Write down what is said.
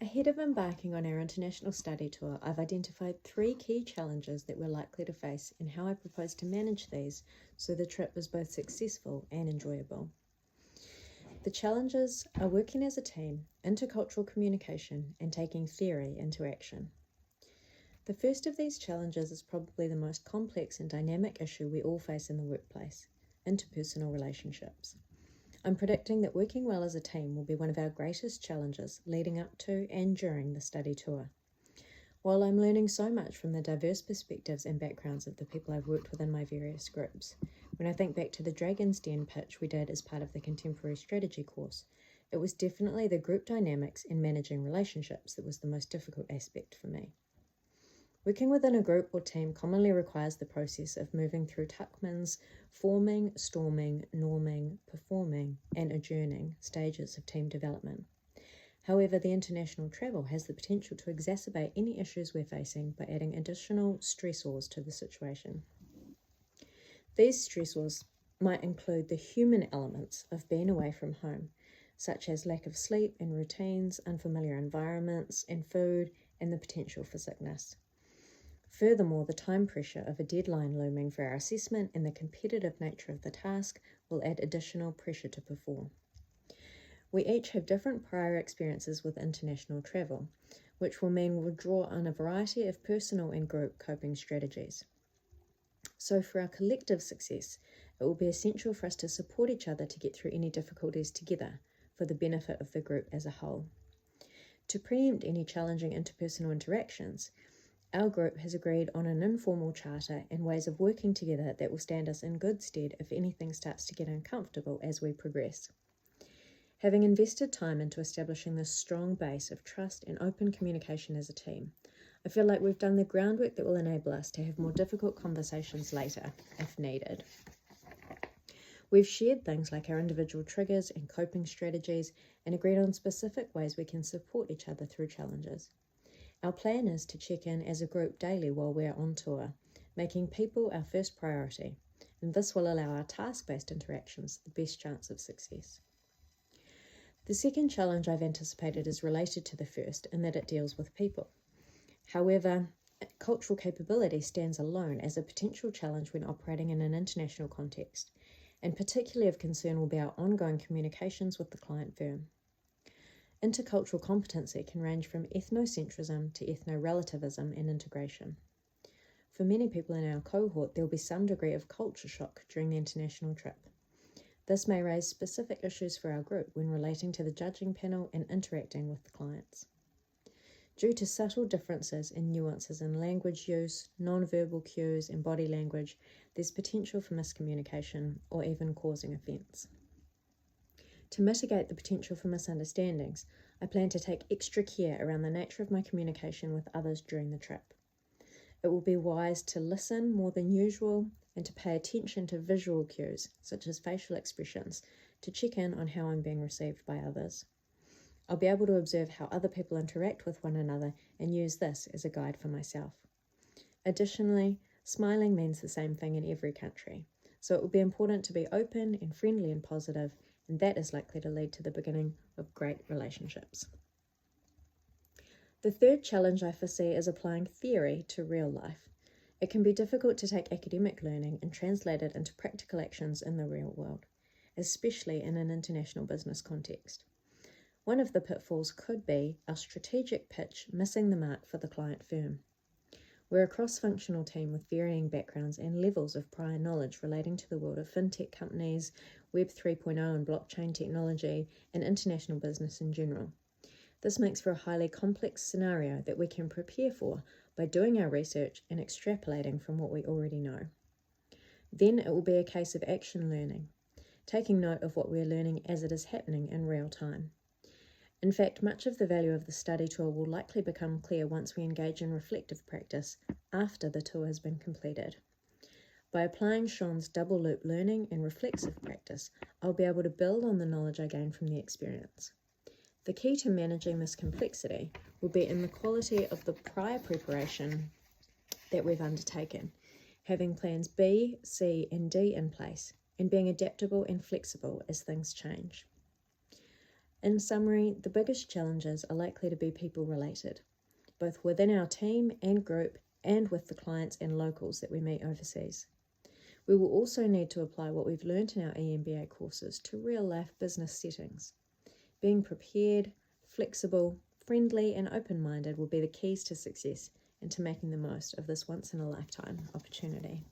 Ahead of embarking on our international study tour, I've identified 3 key challenges that we're likely to face and how I propose to manage these so the trip is both successful and enjoyable. The challenges are working as a team, intercultural communication, and taking theory into action. The first of these challenges is probably the most complex and dynamic issue we all face in the workplace: interpersonal relationships. I'm predicting that working well as a team will be one of our greatest challenges leading up to and during the study tour. While I'm learning so much from the diverse perspectives and backgrounds of the people I've worked with in my various groups, when I think back to the Dragon's Den pitch we did as part of the Contemporary Strategy course, it was definitely the group dynamics and managing relationships that was the most difficult aspect for me. Working within a group or team commonly requires the process of moving through Tuckman's forming, storming, norming, performing, and adjourning stages of team development. However, the international travel has the potential to exacerbate any issues we're facing by adding additional stressors to the situation. These stressors might include the human elements of being away from home, such as lack of sleep and routines, unfamiliar environments and food, and the potential for sickness. Furthermore, the time pressure of a deadline looming for our assessment and the competitive nature of the task will add additional pressure to perform. We each have different prior experiences with international travel, which will mean we'll draw on a variety of personal and group coping strategies. So for our collective success, it will be essential for us to support each other to get through any difficulties together for the benefit of the group as a whole. To preempt any challenging interpersonal interactions, our group has agreed on an informal charter and ways of working together that will stand us in good stead if anything starts to get uncomfortable as we progress. Having invested time into establishing this strong base of trust and open communication as a team, I feel like we've done the groundwork that will enable us to have more difficult conversations later, if needed. We've shared things like our individual triggers and coping strategies and agreed on specific ways we can support each other through challenges. Our plan is to check in as a group daily while we're on tour, making people our first priority, and this will allow our task-based interactions the best chance of success. The second challenge I've anticipated is related to the first in that it deals with people. However, cultural capability stands alone as a potential challenge when operating in an international context, and particularly of concern will be our ongoing communications with the client firm. Intercultural competency can range from ethnocentrism to ethno-relativism and integration. For many people in our cohort, there will be some degree of culture shock during the international trip. This may raise specific issues for our group when relating to the judging panel and interacting with the clients. Due to subtle differences and nuances in language use, non-verbal cues, and body language, there's potential for miscommunication or even causing offence. To mitigate the potential for misunderstandings, I plan to take extra care around the nature of my communication with others during the trip. It will be wise to listen more than usual and to pay attention to visual cues, such as facial expressions, to check in on how I'm being received by others. I'll be able to observe how other people interact with one another and use this as a guide for myself. Additionally, smiling means the same thing in every country, so it will be important to be open and friendly and positive, and that is likely to lead to the beginning of great relationships. The third challenge I foresee is applying theory to real life. It can be difficult to take academic learning and translate it into practical actions in the real world, especially in an international business context. One of the pitfalls could be our strategic pitch missing the mark for the client firm. We're a cross-functional team with varying backgrounds and levels of prior knowledge relating to the world of fintech companies, Web 3.0 and blockchain technology, and international business in general. This makes for a highly complex scenario that we can prepare for by doing our research and extrapolating from what we already know. Then it will be a case of action learning, taking note of what we're learning as it is happening in real time. In fact, much of the value of the study tour will likely become clear once we engage in reflective practice after the tour has been completed. By applying Sean's double loop learning and reflexive practice, I'll be able to build on the knowledge I gained from the experience. The key to managing this complexity will be in the quality of the prior preparation that we've undertaken, having plans B, C, and D in place, and being adaptable and flexible as things change. In summary, the biggest challenges are likely to be people related, both within our team and group and with the clients and locals that we meet overseas. We will also need to apply what we've learnt in our EMBA courses to real-life business settings. Being prepared, flexible, friendly and open-minded will be the keys to success and to making the most of this once-in-a-lifetime opportunity.